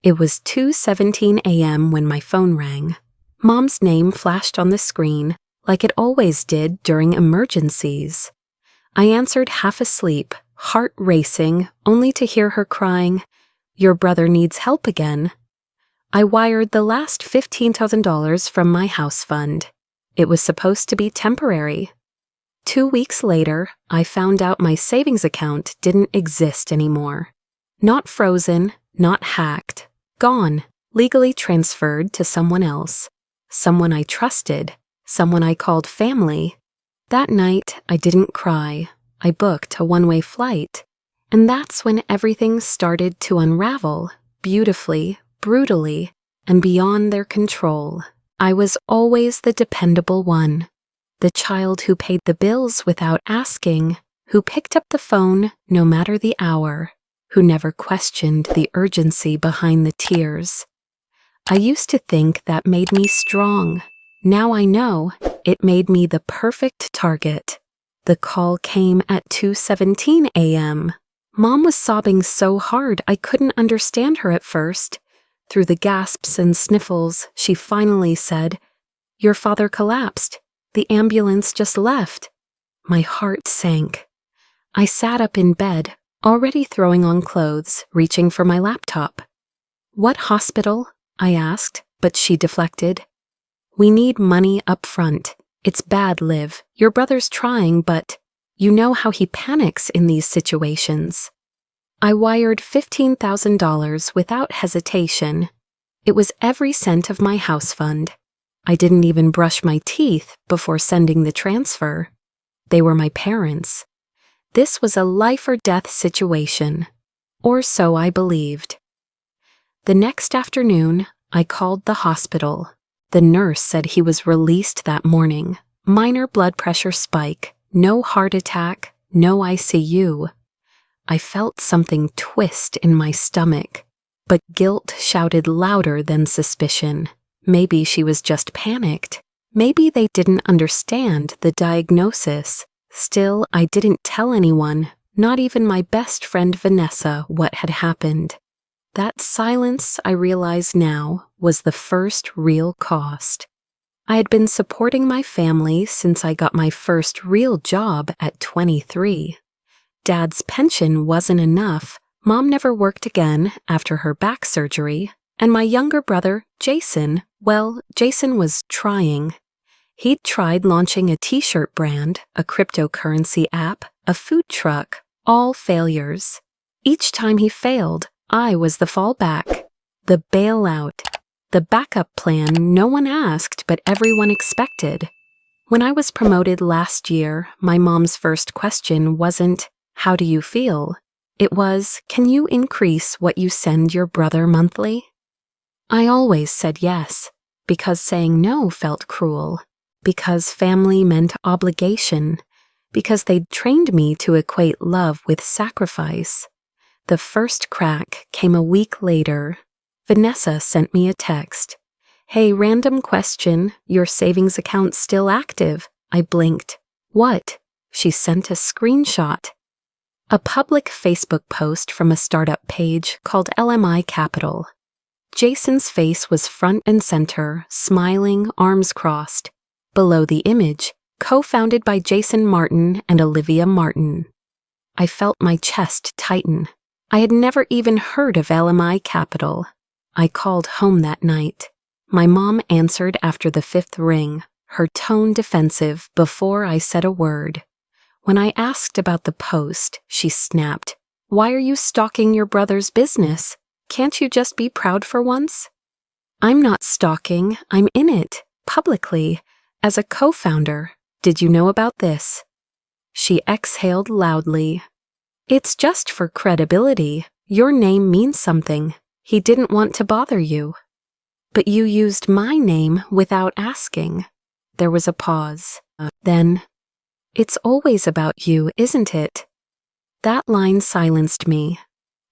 It was 2:17 a.m. when my phone rang. Mom's name flashed on the screen, like it always did during emergencies. I answered half asleep, heart racing, only to hear her crying, "Your brother needs help again." I wired the last $15,000 from my house fund. It was supposed to be temporary. 2 weeks later, I found out my savings account didn't exist anymore. Not frozen, not hacked, gone, legally transferred to someone else. Someone I trusted, someone I called family. That night, I didn't cry. I booked a one-way flight. And that's when everything started to unravel, beautifully, brutally, and beyond their control. I was always the dependable one. The child who paid the bills without asking, who picked up the phone no matter the hour, who never questioned the urgency behind the tears. I used to think that made me strong. Now I know it made me the perfect target. The call came at 2:17 a.m. Mom was sobbing so hard I couldn't understand her at first. Through the gasps and sniffles, she finally said, "Your father collapsed. The ambulance just left." My heart sank. I sat up in bed, already throwing on clothes, reaching for my laptop. "What hospital?" I asked, but she deflected. "We need money up front. It's bad, Liv. Your brother's trying, but you know how he panics in these situations." I wired $15,000 without hesitation. It was every cent of my house fund. I didn't even brush my teeth before sending the transfer. They were my parents. This was a life or death situation, or so I believed. The next afternoon, I called the hospital. The nurse said he was released that morning. Minor blood pressure spike, no heart attack, no ICU. I felt something twist in my stomach, but guilt shouted louder than suspicion. Maybe she was just panicked. Maybe they didn't understand the diagnosis. Still, I didn't tell anyone, not even my best friend Vanessa, what had happened. That silence, I realize now, was the first real cost. I had been supporting my family since I got my first real job at 23. Dad's pension wasn't enough. Mom never worked again after her back surgery. And my younger brother, Jason, well, Jason was trying. He'd tried launching a t-shirt brand, a cryptocurrency app, a food truck, all failures. Each time he failed, I was the fallback, the bailout, the backup plan no one asked but everyone expected. When I was promoted last year, my mom's first question wasn't, "How do you feel?" It was, "Can you increase what you send your brother monthly?" I always said yes, because saying no felt cruel, because family meant obligation, because they'd trained me to equate love with sacrifice. The first crack came a week later. Vanessa sent me a text. "Hey, random question, your savings account still active?" I blinked. "What?" She sent a screenshot. A public Facebook post from a startup page called LMI Capital. Jason's face was front and center, smiling, arms crossed. Below the image, co-founded by Jason Martin and Olivia Martin. I felt my chest tighten. I had never even heard of LMI Capital. I called home that night. My mom answered after the 5th ring, her tone defensive before I said a word. When I asked about the post, she snapped, "Why are you stalking your brother's business? Can't you just be proud for once?" "I'm not stalking, I'm in it, publicly, as a co-founder. Did you know about this?" She exhaled loudly. "It's just for credibility. Your name means something. He didn't want to bother you." "But you used my name without asking." There was a pause. Then, "It's always about you, isn't it?" That line silenced me.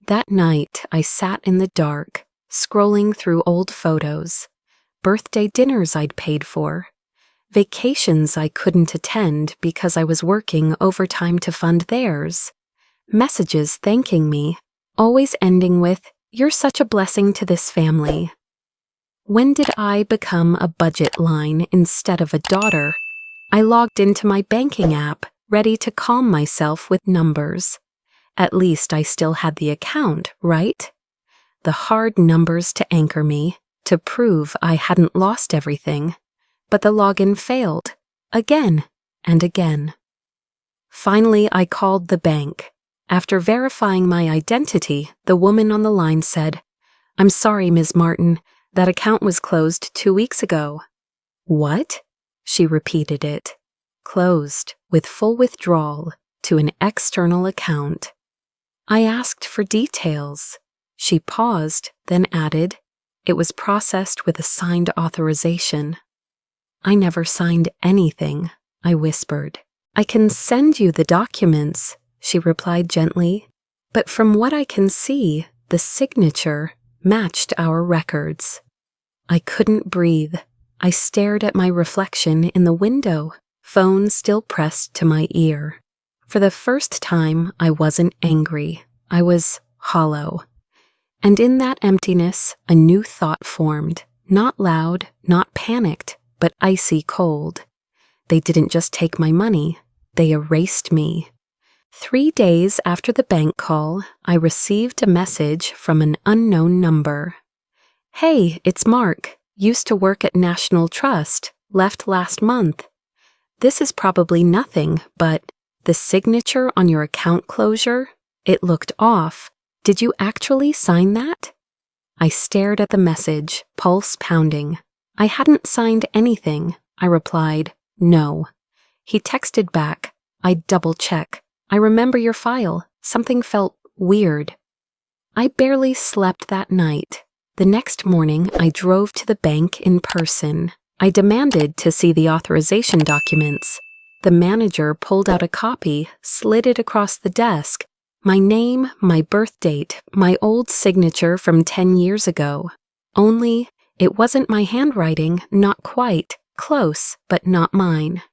That night, I sat in the dark, scrolling through old photos, birthday dinners I'd paid for, vacations I couldn't attend because I was working overtime to fund theirs, messages thanking me, always ending with, You're such a blessing to this family. When did I become a budget line instead of a daughter? I logged into my banking app, ready to calm myself with numbers. At least I still had the account, right? The hard numbers to anchor me, to prove I hadn't lost everything. But the login failed, again and again. Finally, I called the bank. After verifying my identity, the woman on the line said, "I'm sorry, Ms. Martin, that account was closed 2 weeks ago." "What?" She repeated it. Closed, with full withdrawal, to an external account. I asked for details. She paused, then added, "It was processed with a signed authorization." "I never signed anything," I whispered. "I can send you the documents," she replied gently. But from what I can see, the signature matched our records. I couldn't breathe. I stared at my reflection in the window, phone still pressed to my ear. For the first time, I wasn't angry. I was hollow. And in that emptiness, a new thought formed, not loud, not panicked, but icy cold. They didn't just take my money, they erased me. 3 days after the bank call, I received a message from an unknown number. "Hey, it's Mark. Used to work at National Trust. Left last month. This is probably nothing, but the signature on your account closure, it looked off. Did you actually sign that?" I stared at the message, pulse pounding. "I hadn't signed anything," I replied. "No." He texted back, "I'd double check. I remember your file. Something felt weird." I barely slept that night. The next morning, I drove to the bank in person. I demanded to see the authorization documents. The manager pulled out a copy, slid it across the desk. My name, my birth date, my old signature from 10 years ago. Only, it wasn't my handwriting, not quite. Close, but not mine.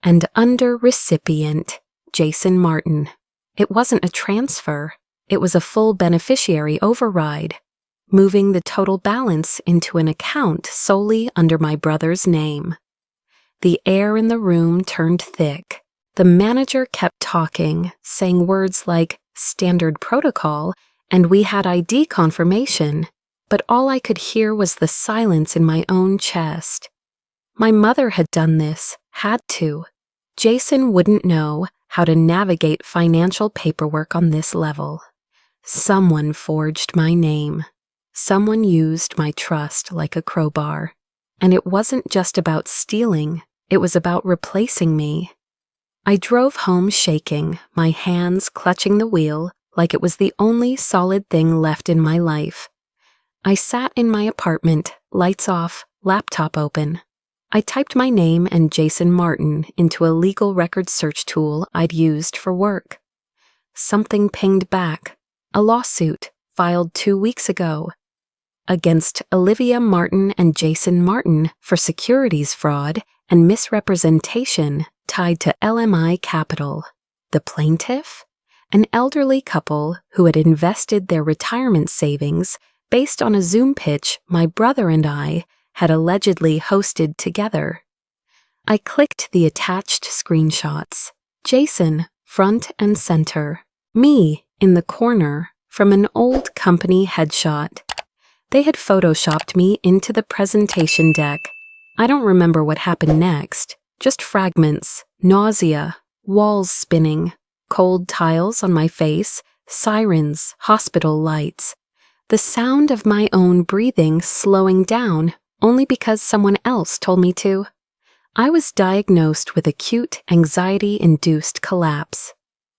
And under recipient, Jason Martin. It wasn't a transfer. It was a full beneficiary override, moving the total balance into an account solely under my brother's name. The air in the room turned thick. The manager kept talking, saying words like standard protocol and we had ID confirmation, but all I could hear was the silence in my own chest. My mother had done this, had to. Jason wouldn't know how to navigate financial paperwork on this level. Someone forged my name. Someone used my trust like a crowbar. And it wasn't just about stealing, it was about replacing me. I drove home shaking, my hands clutching the wheel like it was the only solid thing left in my life. I sat in my apartment, lights off, laptop open. I typed my name and Jason Martin into a legal record search tool I'd used for work. Something pinged back. A lawsuit filed 2 weeks ago against Olivia Martin and Jason Martin for securities fraud and misrepresentation tied to LMI Capital. The plaintiff? An elderly couple who had invested their retirement savings based on a Zoom pitch my brother and I had allegedly hosted together. I clicked the attached screenshots. Jason, front and center. Me, in the corner, from an old company headshot. They had photoshopped me into the presentation deck. I don't remember what happened next. Just fragments, nausea, walls spinning, cold tiles on my face, sirens, hospital lights. The sound of my own breathing slowing down only because someone else told me to. I was diagnosed with acute anxiety-induced collapse.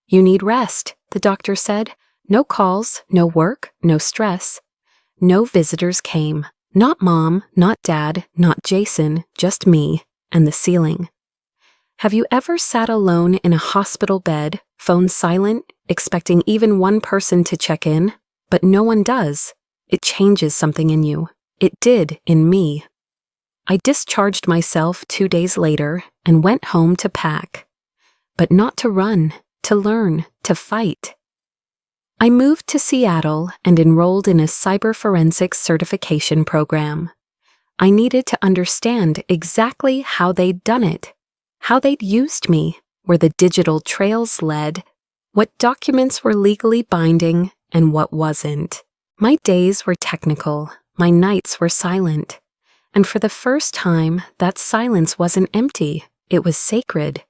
"You need rest," the doctor said. "No calls, no work, no stress." No visitors came. Not Mom, not Dad, not Jason, just me and the ceiling. Have you ever sat alone in a hospital bed, phone silent, expecting even one person to check in? But no one does. It changes something in you. It did in me. I discharged myself 2 days later and went home to pack. But not to run, to learn, to fight. I moved to Seattle and enrolled in a cyber forensics certification program. I needed to understand exactly how they'd done it, how they'd used me, where the digital trails led, what documents were legally binding and what wasn't. My days were technical, my nights were silent, and for the first time, that silence wasn't empty, it was sacred.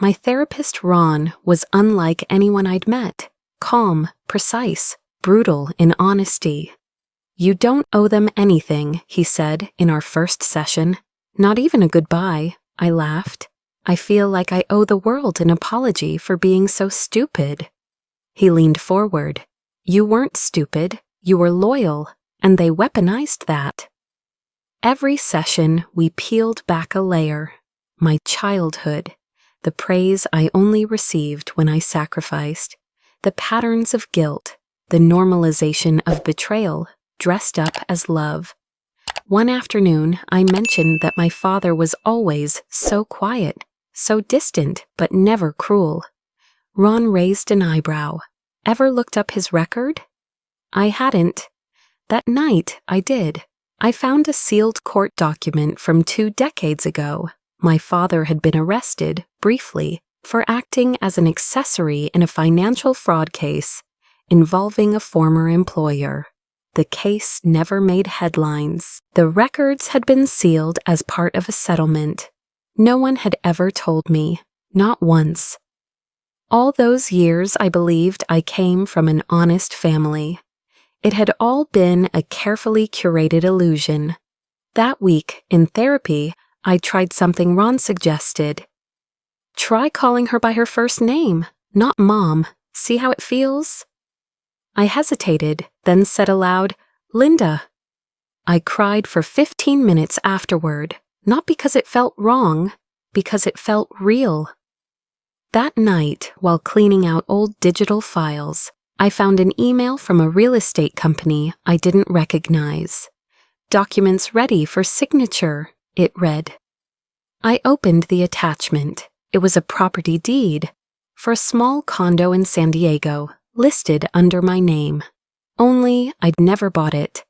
My therapist, Ron, was unlike anyone I'd met, calm, precise, brutal in honesty. "You don't owe them anything," he said in our first session. "Not even a goodbye," I laughed. "I feel like I owe the world an apology for being so stupid." He leaned forward. "You weren't stupid, you were loyal, and they weaponized that." Every session, we peeled back a layer. My childhood, the praise I only received when I sacrificed, the patterns of guilt, the normalization of betrayal, dressed up as love. One afternoon, I mentioned that my father was always so quiet, so distant, but never cruel. Ron raised an eyebrow. "Ever looked up his record?" I hadn't. That night, I did. I found a sealed court document from 2 decades ago. My father had been arrested, briefly, for acting as an accessory in a financial fraud case involving a former employer. The case never made headlines. The records had been sealed as part of a settlement. No one had ever told me, not once. All those years I believed I came from an honest family. It had all been a carefully curated illusion. That week, in therapy, I tried something Ron suggested. "Try calling her by her first name, not Mom. See how it feels?" I hesitated, then said aloud, "Linda." I cried for 15 minutes afterward, not because it felt wrong, because it felt real. That night, while cleaning out old digital files, I found an email from a real estate company I didn't recognize. "Documents ready for signature," it read. I opened the attachment. It was a property deed for a small condo in San Diego, listed under my name. Only I'd never bought it.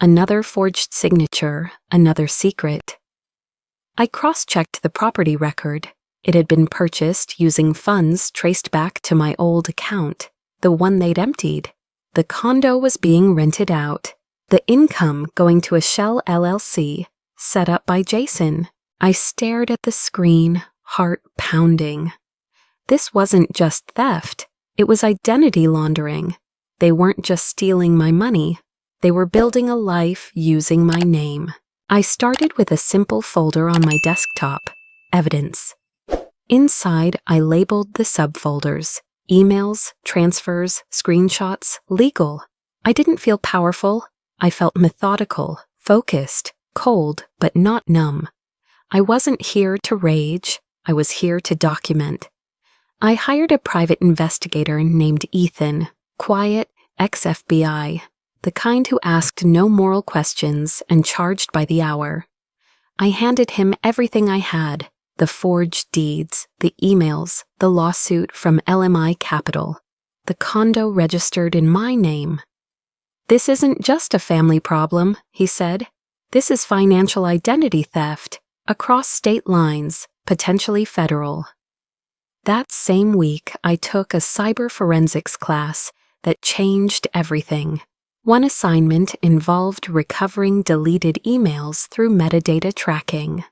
Another forged signature, another secret. I cross-checked the property record. It had been purchased using funds traced back to my old account, the one they'd emptied. The condo was being rented out, the income going to a shell LLC, set up by Jason. I stared at the screen, heart pounding. This wasn't just theft. It was identity laundering. They weren't just stealing my money. They were building a life using my name. I started with a simple folder on my desktop, Evidence. Inside, I labeled the subfolders, emails, transfers, screenshots, legal. I didn't feel powerful. I felt methodical, focused, cold, but not numb. I wasn't here to rage. I was here to document. I hired a private investigator named Ethan, quiet, ex-FBI, the kind who asked no moral questions and charged by the hour. I handed him everything I had, the forged deeds, the emails, the lawsuit from LMI Capital, the condo registered in my name. "This isn't just a family problem," he said. "This is financial identity theft, across state lines, potentially federal." That same week, I took a cyber forensics class that changed everything. One assignment involved recovering deleted emails through metadata tracking.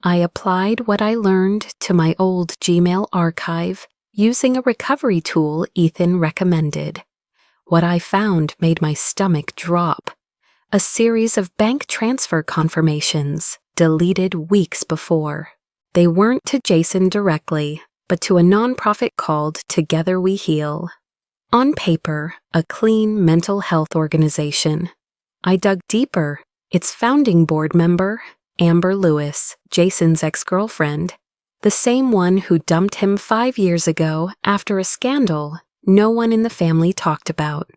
I applied what I learned to my old Gmail archive using a recovery tool Ethan recommended. What I found made my stomach drop. A series of bank transfer confirmations, deleted weeks before. They weren't to Jason directly, but to a nonprofit called Together We Heal. On paper, a clean mental health organization. I dug deeper. Its founding board member, Amber Lewis, Jason's ex-girlfriend, the same one who dumped him 5 years ago after a scandal no one in the family talked about.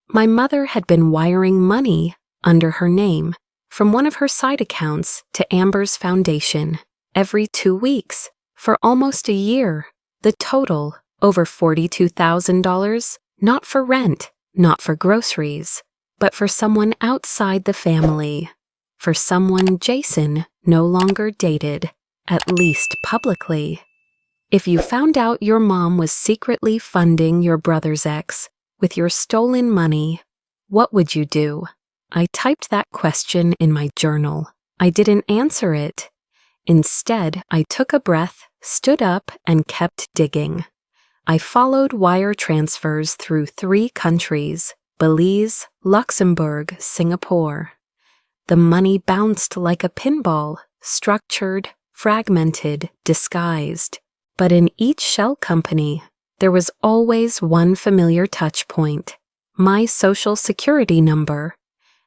My mother had been wiring money under her name from one of her side accounts to Amber's foundation every 2 weeks for almost a year. The total, over $42,000, Not for rent, not for groceries, but for someone outside the family. For someone Jason no longer dated, at least publicly. If you found out your mom was secretly funding your brother's ex with your stolen money, what would you do? I typed that question in my journal. I didn't answer it. Instead, I took a breath, stood up, and kept digging. I followed wire transfers through 3 countries: Belize, Luxembourg, Singapore. The money bounced like a pinball, structured, fragmented, disguised. But in each shell company, there was always one familiar touch point: my social security number.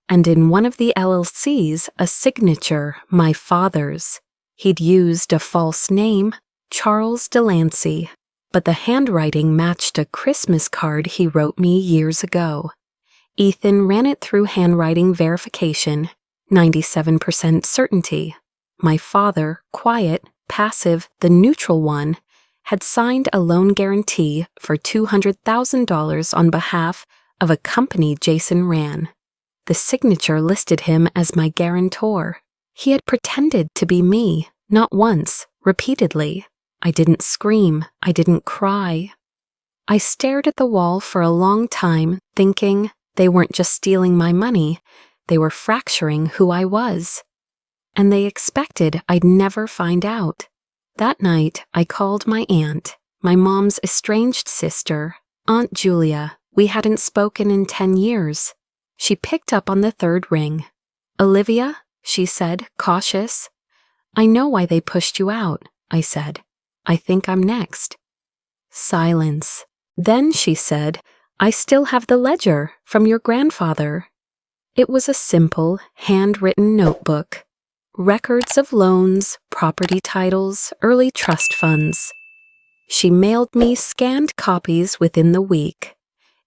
And in one of the LLCs, a signature, my father's. He'd used a false name, Charles Delancey, but the handwriting matched a Christmas card he wrote me years ago. Ethan ran it through handwriting verification, 97% certainty. My father, quiet, passive, the neutral one, had signed a loan guarantee for $200,000 on behalf of a company Jason ran. The signature listed him as my guarantor. He had pretended to be me, not once, repeatedly. I didn't scream. I didn't cry. I stared at the wall for a long time, thinking they weren't just stealing my money, they were fracturing who I was. And they expected I'd never find out. That night, I called my aunt, my mom's estranged sister, Aunt Julia. We hadn't spoken in 10 years. She picked up on the 3rd ring. "Olivia," she said, cautious. "I know why they pushed you out," I said. "I think I'm next." Silence. Then she said, "I still have the ledger from your grandfather." It was a simple, handwritten notebook. Records of loans, property titles, early trust funds. She mailed me scanned copies within the week.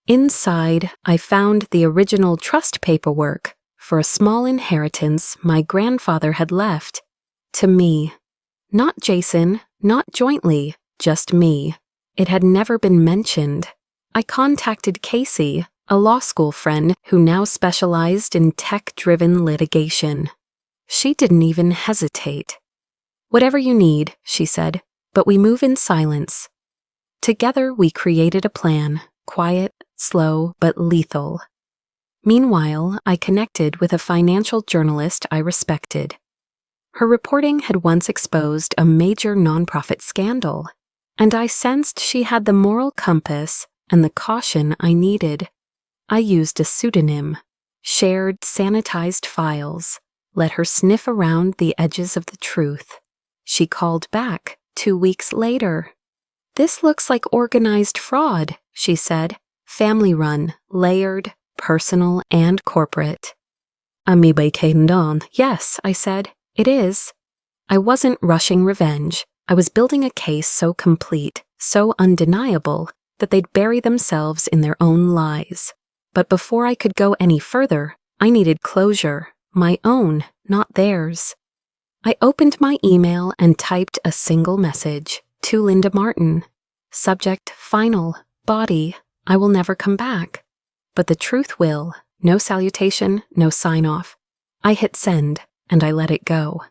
Inside, I found the original trust paperwork for a small inheritance my grandfather had left to me. Not Jason, not jointly, just me. It had never been mentioned. I contacted Casey, a law school friend who now specialized in tech-driven litigation. She didn't even hesitate. "Whatever you need," she said, "but we move in silence." Together we created a plan, quiet, slow, but lethal. Meanwhile, I connected with a financial journalist I respected. Her reporting had once exposed a major nonprofit scandal, and I sensed she had the moral compass and the caution I needed. I used a pseudonym, shared sanitized files, let her sniff around the edges of the truth. She called back 2 weeks later. "This looks like organized fraud," she said. "Family-run, layered, personal, and corporate." "Amibe Kaindon, yes," I said. "It is." I wasn't rushing revenge. I was building a case so complete, so undeniable, that they'd bury themselves in their own lies. But before I could go any further, I needed closure, my own, not theirs. I opened my email and typed a single message to Linda Martin. Subject, final, body, I will never come back. But the truth will. No salutation, no sign-off. I hit send, and I let it go.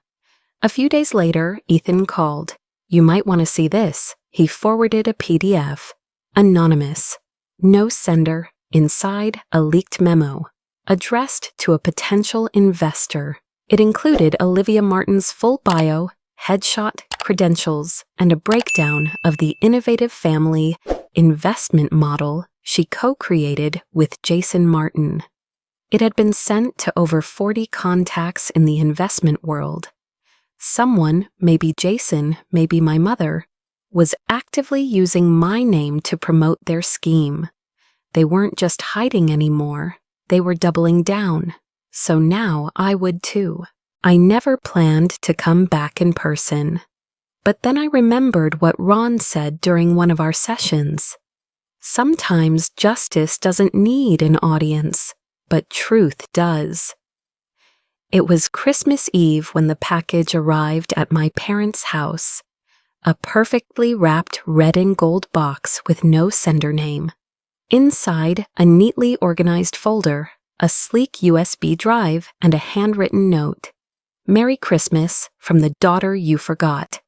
A few days later, Ethan called. "You might want to see this." He forwarded a PDF. Anonymous. No sender. Inside, a leaked memo. Addressed to a potential investor. It included Olivia Martin's full bio, headshot, credentials, and a breakdown of the innovative family investment model she co-created with Jason Martin. It had been sent to over 40 contacts in the investment world. Someone, maybe Jason, maybe my mother, was actively using my name to promote their scheme. They weren't just hiding anymore, they were doubling down. So now I would too. I never planned to come back in person. But then I remembered what Ron said during one of our sessions. Sometimes justice doesn't need an audience, but truth does. It was Christmas Eve when the package arrived at my parents' house. A perfectly wrapped red and gold box with no sender name. Inside, a neatly organized folder, a sleek USB drive, and a handwritten note. "Merry Christmas from the daughter you forgot."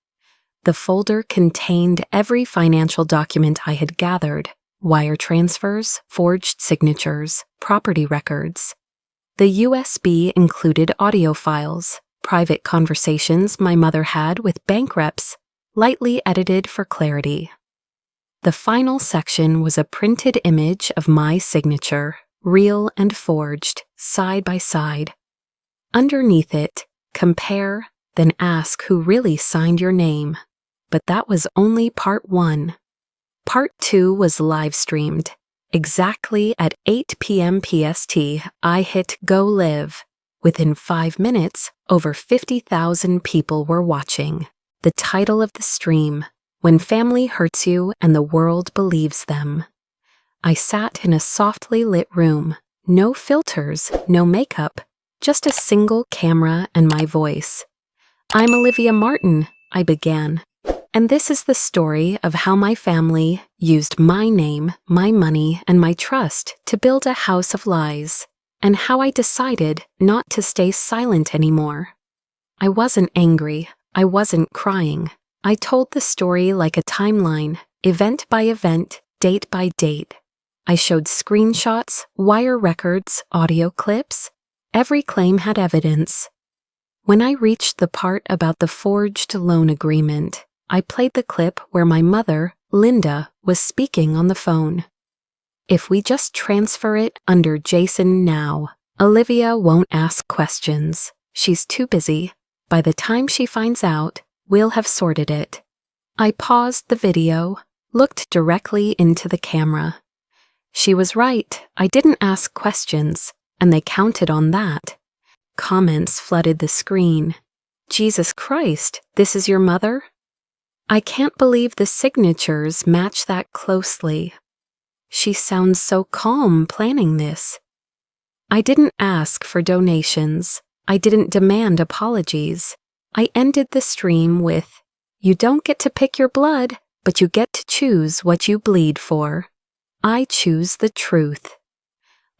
The folder contained every financial document I had gathered: wire transfers, forged signatures, property records. The USB included audio files, private conversations my mother had with bank reps, lightly edited for clarity. The final section was a printed image of my signature, real and forged, side by side. Underneath it, compare, then ask who really signed your name. But that was only part 1. Part 2 was live-streamed. Exactly at 8 p.m. PST, I hit Go Live. Within 5 minutes, over 50,000 people were watching. The title of the stream: "When Family Hurts You and the World Believes Them." I sat in a softly lit room. No filters, no makeup, just a single camera and my voice. "I'm Olivia Martin," I began. "And this is the story of how my family used my name, my money, and my trust to build a house of lies, and how I decided not to stay silent anymore." I wasn't angry. I wasn't crying. I told the story like a timeline, event by event, date by date. I showed screenshots, wire records, audio clips. Every claim had evidence. When I reached the part about the forged loan agreement, I played the clip where my mother, Linda, was speaking on the phone. "If we just transfer it under Jason now, Olivia won't ask questions. She's too busy. By the time she finds out, we'll have sorted it." I paused the video, looked directly into the camera. She was right. I didn't ask questions, and they counted on that. Comments flooded the screen. "Jesus Christ, this is your mother?" "I can't believe the signatures match that closely." "She sounds so calm planning this." I didn't ask for donations. I didn't demand apologies. I ended the stream with, "You don't get to pick your blood, but you get to choose what you bleed for. I choose the truth."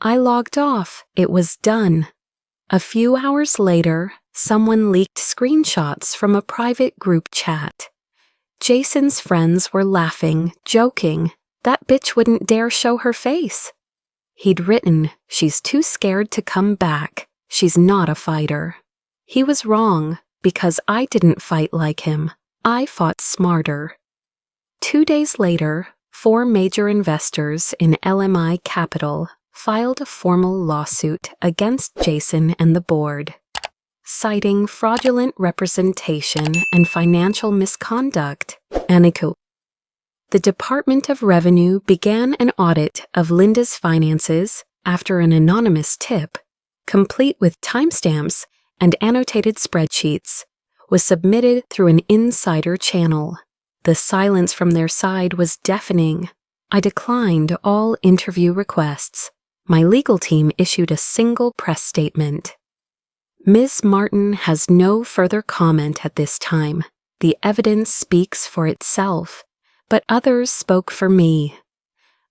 I logged off. It was done. A few hours later, someone leaked screenshots from a private group chat. Jason's friends were laughing, joking. That bitch wouldn't dare show her face. He'd written, "She's too scared to come back. She's not a fighter." He was wrong, because I didn't fight like him. I fought smarter. 2 days later, 4 major investors in LMI Capital filed a formal lawsuit against Jason and the board, citing fraudulent representation and financial misconduct. The Department of Revenue began an audit of Linda's finances after an anonymous tip, complete with timestamps and annotated spreadsheets, was submitted through an insider channel. The silence from their side was deafening. I declined all interview requests. My legal team issued a single press statement. "Ms. Martin has no further comment at this time. The evidence speaks for itself, but others spoke for me."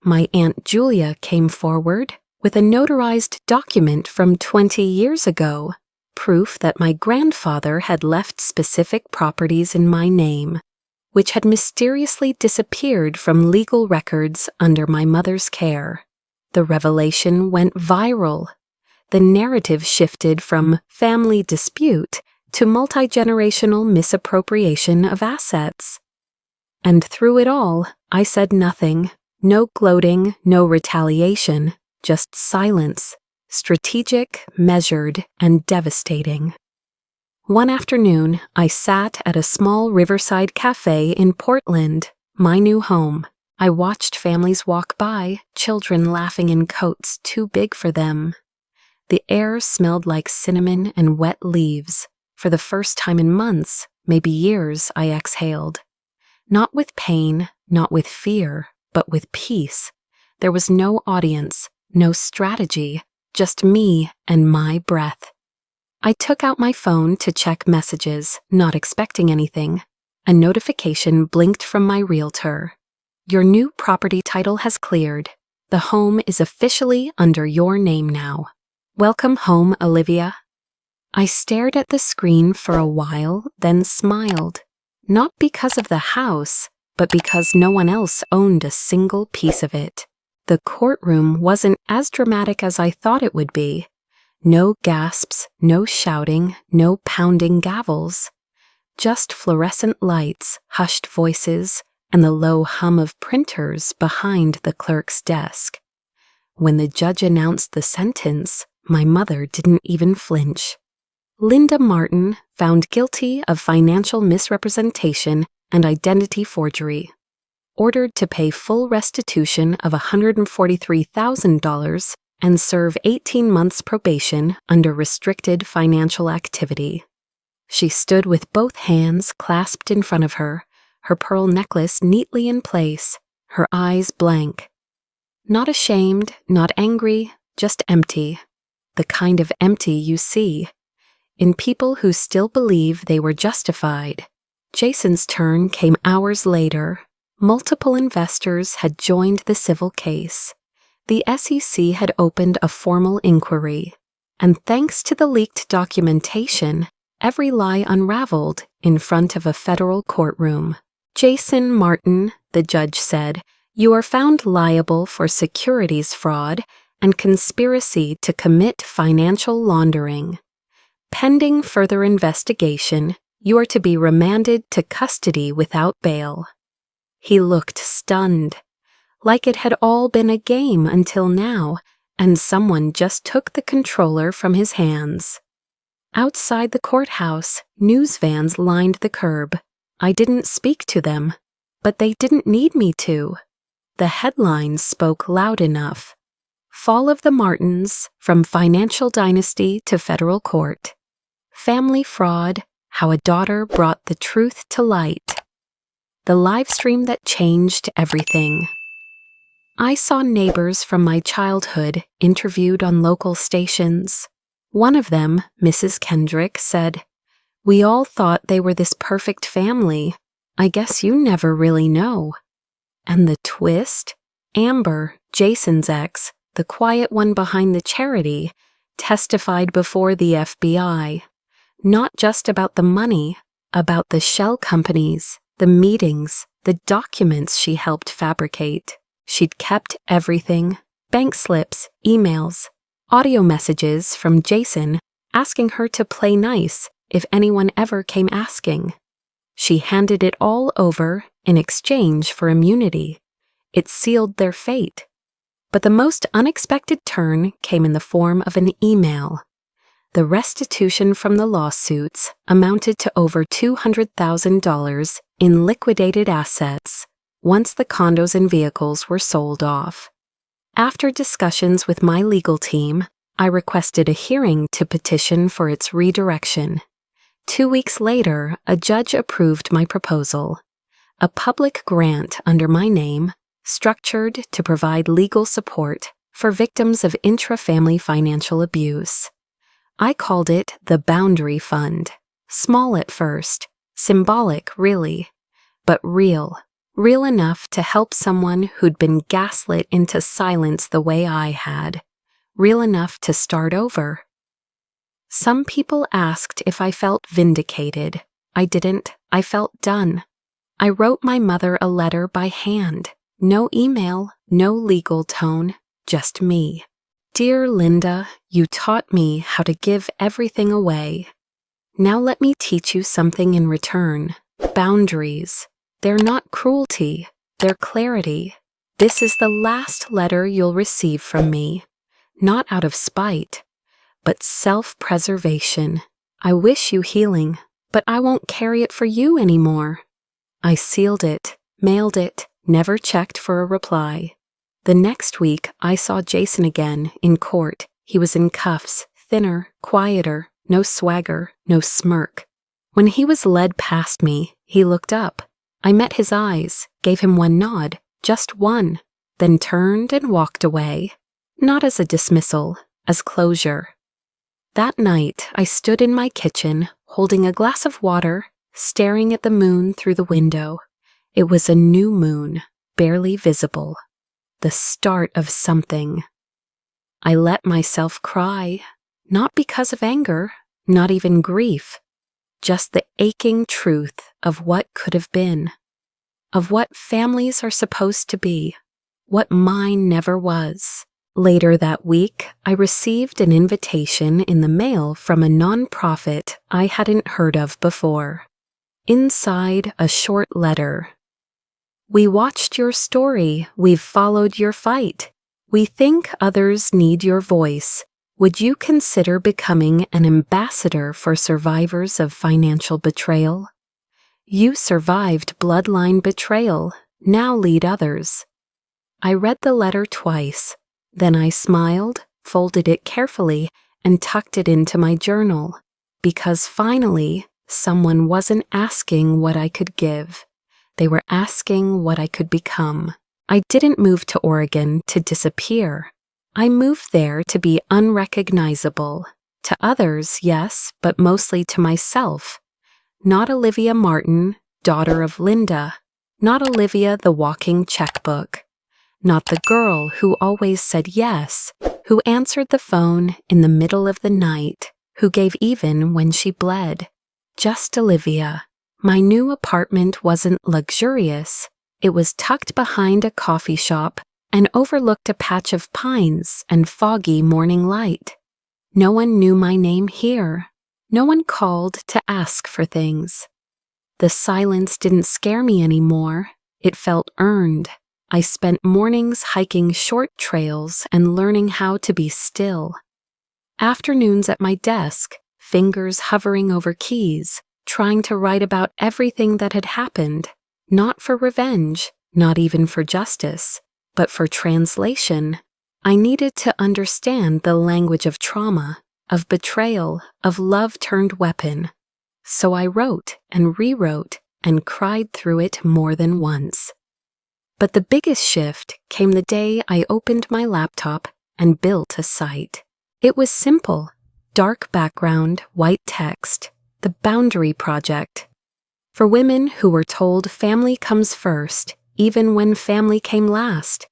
My Aunt Julia came forward with a notarized document from 20 years ago, proof that my grandfather had left specific properties in my name, which had mysteriously disappeared from legal records under my mother's care. The revelation went viral. The narrative shifted from family dispute to multi-generational misappropriation of assets. And through it all, I said nothing. No gloating, no retaliation, just silence, strategic, measured, and devastating. One afternoon, I sat at a small riverside cafe in Portland, my new home. I watched families walk by, children laughing in coats too big for them. The air smelled like cinnamon and wet leaves. For the first time in months, maybe years, I exhaled. Not with pain, not with fear, but with peace. There was no audience, no strategy, just me and my breath. I took out my phone to check messages, not expecting anything. A notification blinked from my realtor. "Your new property title has cleared. The home is officially under your name now. Welcome home, Olivia." I stared at the screen for a while, then smiled. Not because of the house, but because no one else owned a single piece of it. The courtroom wasn't as dramatic as I thought it would be. No gasps, no shouting, no pounding gavels. Just fluorescent lights, hushed voices, and the low hum of printers behind the clerk's desk. When the judge announced the sentence, my mother didn't even flinch. Linda Martin, found guilty of financial misrepresentation and identity forgery. Ordered to pay full restitution of $143,000 and serve 18 months probation under restricted financial activity. She stood with both hands clasped in front of her, her pearl necklace neatly in place, her eyes blank. Not ashamed, not angry, just empty. The kind of empty you see in people who still believe they were justified. Jason's turn came hours later. Multiple investors had joined the civil case. The SEC had opened a formal inquiry, and thanks to the leaked documentation, every lie unraveled in front of a federal courtroom. "Jason Martin," the judge said, "you are found liable for securities fraud and conspiracy to commit financial laundering. Pending further investigation, you are to be remanded to custody without bail." He looked stunned, like it had all been a game until now, and someone just took the controller from his hands. Outside the courthouse, news vans lined the curb. I didn't speak to them, but they didn't need me to. The headlines spoke loud enough. Fall of the Martins, from financial dynasty to federal court. Family fraud, how a daughter brought the truth to light. The live stream that changed everything. I saw neighbors from my childhood interviewed on local stations. One of them, Mrs. Kendrick, said, "We all thought they were this perfect family. I guess you never really know." And the twist? Amber, Jason's ex, the quiet one behind the charity, testified before the FBI. Not just about the money, about the shell companies, the meetings, the documents she helped fabricate. She'd kept everything: bank slips, emails, audio messages from Jason asking her to play nice if anyone ever came asking. She handed it all over in exchange for immunity. It sealed their fate. But the most unexpected turn came in the form of an email. The restitution from the lawsuits amounted to over $200,000 in liquidated assets once the condos and vehicles were sold off. After discussions with my legal team, I requested a hearing to petition for its redirection. 2 weeks later, a judge approved my proposal. A public grant under my name, structured to provide legal support for victims of intra-family financial abuse. I called it the Boundary Fund. Small at first, symbolic really, but real enough to help someone who'd been gaslit into silence the way I had, real enough to start over. Some people asked if I felt vindicated. I didn't. I felt done. I wrote my mother a letter by hand. No email, no legal tone, just me. "Dear Linda, you taught me how to give everything away. Now let me teach you something in return. Boundaries. They're not cruelty, they're clarity. This is the last letter you'll receive from me. Not out of spite, but self-preservation. I wish you healing, but I won't carry it for you anymore." I sealed it, mailed it, never checked for a reply. The next week, I saw Jason again in court. He was in cuffs, thinner, quieter, no swagger, no smirk. When he was led past me, he looked up. I met his eyes, gave him one nod, just one, then turned and walked away. Not as a dismissal, as closure. That night, I stood in my kitchen, holding a glass of water, staring at the moon through the window. It was a new moon, barely visible. the start of something. I let myself cry, not because of anger, not even grief, just the aching truth of what could have been, of what families are supposed to be, what mine never was. Later that week, I received an invitation in the mail from a nonprofit I hadn't heard of before. Inside, a short letter. "We watched your story. We've followed your fight. We think others need your voice. Would you consider becoming an ambassador for survivors of financial betrayal? You survived bloodline betrayal. Now lead others." I read the letter twice. Then I smiled, folded it carefully, and tucked it into my journal, because finally, someone wasn't asking what I could give. They were asking what I could become. I didn't move to Oregon to disappear. I moved there to be unrecognizable. To others, yes, but mostly to myself. Not Olivia Martin, daughter of Linda. Not Olivia the walking checkbook. Not the girl who always said yes, who answered the phone in the middle of the night, who gave even when she bled. Just Olivia. My new apartment wasn't luxurious. It was tucked behind a coffee shop and overlooked a patch of pines and foggy morning light. No one knew my name here. No one called to ask for things. The silence didn't scare me anymore. It felt earned. I spent mornings hiking short trails and learning how to be still. Afternoons at my desk, fingers hovering over keys, trying to write about everything that had happened, not for revenge, not even for justice, but for translation. I needed to understand the language of trauma, of betrayal, of love turned weapon. So I wrote and rewrote and cried through it more than once. But the biggest shift came the day I opened my laptop and built a site. It was simple. Dark background, white text. The Boundary Project. For women who were told family comes first, even when family came last.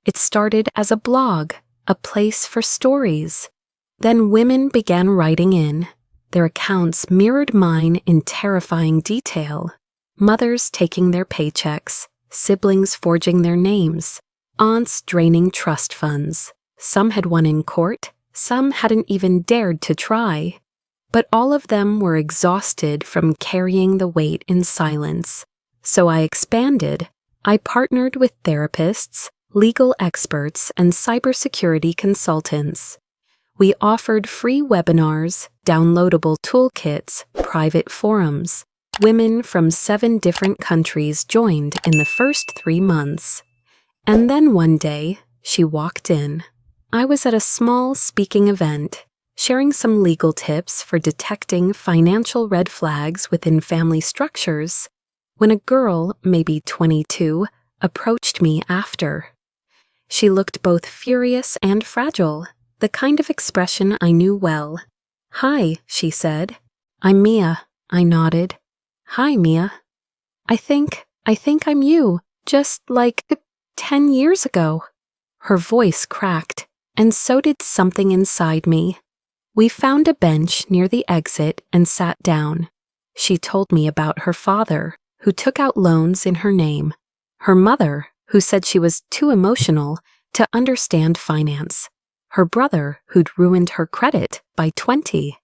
It started as a blog, a place for stories. Then women began writing in. Their accounts mirrored mine in terrifying detail. Mothers taking their paychecks. Siblings forging their names, aunts draining trust funds. Some had won in court, some hadn't even dared to try. But all of them were exhausted from carrying the weight in silence. So I expanded. I partnered with therapists, legal experts, and cybersecurity consultants. We offered free webinars, downloadable toolkits, private forums. Women from 7 different countries joined in the first 3 months. And then one day, she walked in. I was at a small speaking event, sharing some legal tips for detecting financial red flags within family structures, when a girl, maybe 22, approached me after. She looked both furious and fragile, the kind of expression I knew well. "Hi," she said. "I'm Mia," I nodded. "Hi, Mia. I think I'm you, just like 10 years ago." Her voice cracked, and so did something inside me. We found a bench near the exit and sat down. She told me about her father, who took out loans in her name, her mother, who said she was too emotional to understand finance, her brother, who'd ruined her credit by 20,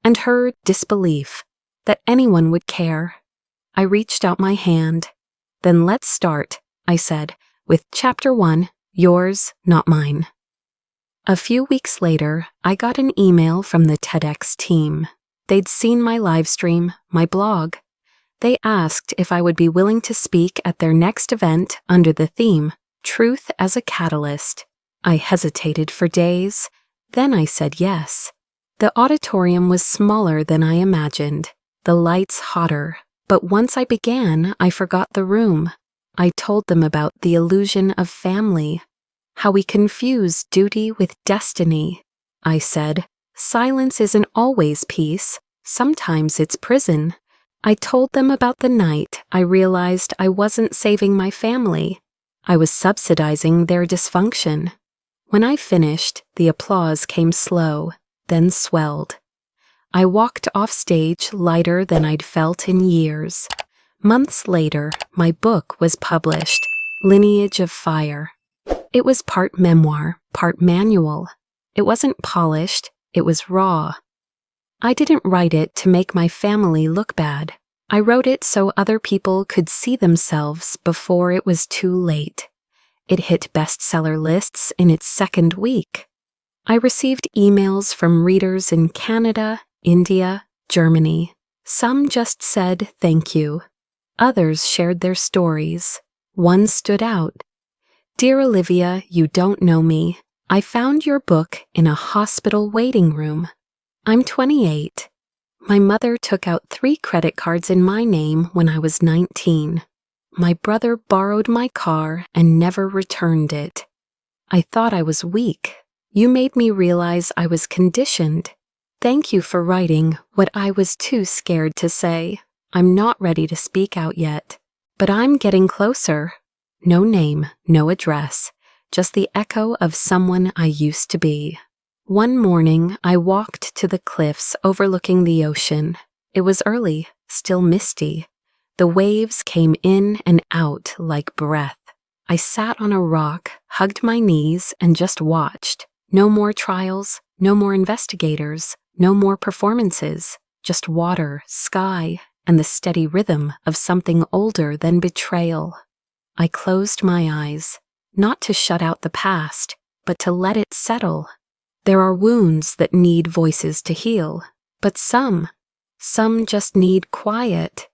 and her disbelief that anyone would care. I reached out my hand. "Then let's start," I said, "with Chapter 1, yours, not mine." A few weeks later, I got an email from the TEDx team. They'd seen my live stream, my blog. They asked if I would be willing to speak at their next event under the theme, Truth as a Catalyst. I hesitated for days. Then I said yes. The auditorium was smaller than I imagined, the lights hotter. But once I began, I forgot the room. I told them about the illusion of family, how we confuse duty with destiny. I said, silence isn't always peace. Sometimes it's prison. I told them about the night I realized I wasn't saving my family. I was subsidizing their dysfunction. When I finished, the applause came slow, then swelled. I walked off stage lighter than I'd felt in years. Months later, my book was published, Lineage of Fire. It was part memoir, part manual. It wasn't polished, it was raw. I didn't write it to make my family look bad. I wrote it so other people could see themselves before it was too late. It hit bestseller lists in its second week. I received emails from readers in Canada, India, Germany. Some just said thank you. Others shared their stories. One stood out. "Dear Olivia, you don't know me. I found your book in a hospital waiting room. I'm 28. My mother took out 3 credit cards in my name when I was 19. My brother borrowed my car and never returned it. I thought I was weak. You made me realize I was conditioned. Thank you for writing what I was too scared to say. I'm not ready to speak out yet, but I'm getting closer. No name, no address, just the echo of someone I used to be." One morning, I walked to the cliffs overlooking the ocean. It was early, still misty. The waves came in and out like breath. I sat on a rock, hugged my knees, and just watched. No more trials, no more investigators, no more performances, just water, sky, and the steady rhythm of something older than betrayal. I closed my eyes, not to shut out the past, but to let it settle. There are wounds that need voices to heal, but some just need quiet.